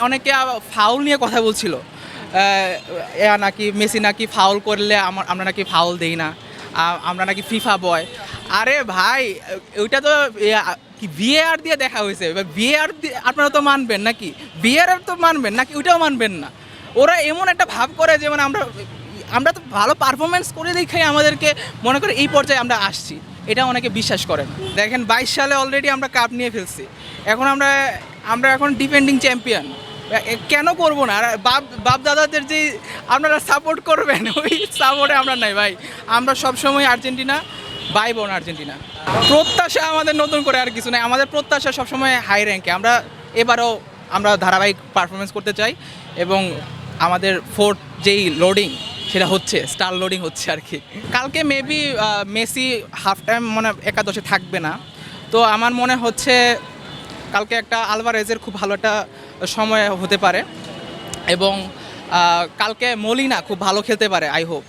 অনেকে ফাউল নিয়ে কথা বলছিল, এরা নাকি মেসি নাকি ফাউল করলে আমরা নাকি ফাউল দেই না, আমরা নাকি ফিফা বয়। আরে ভাই, ওইটা তো কি ভিএআর দিয়ে দেখা হয়েছে, এবার ভিএআর আপনারা তো মানবেন নাকি? ভিএআর তো মানবেন নাকি? ওইটাও মানবেন না। ওরা এমন একটা ভাব করে যে মানে আমরা তো ভালো পারফরমেন্স করে দেখাই আমাদেরকে মনে করে এই পর্যায়ে আমরা আসছি, এটা অনেকে বিশ্বাস করেন। দেখেন 22 সালে অলরেডি আমরা কাপ নিয়ে ফেলছি, এখন আমরা এখন ডিফেন্ডিং চ্যাম্পিয়ন, কেন করবো না? আর বাপ দাদাদের যে আপনারা সাপোর্ট করবেন, ওই সাপোর্টে আমরা নাই ভাই। আমরা সবসময় আর্জেন্টিনা, বাই বোন আর্জেন্টিনা। প্রত্যাশা আমাদের নতুন করে আর কিছু নাই, আমাদের প্রত্যাশা সবসময় হাই র্যাঙ্কে। এবারও আমরা ধারাবাহিক পারফরমেন্স করতে চাই, এবং আমাদের ফোর্থ যেই লোডিং সেটা হচ্ছে, স্টার লোডিং হচ্ছে আর কি। কালকে মেবি মেসি হাফ টাইম মনে একাদশে থাকবে না, তো আমার মনে হচ্ছে কালকে একটা আলভারেজের খুব ভালো একটা সময় হতে পারে, এবং কালকে মলিনা খুব ভালো খেলতে পারে, আই হোপ।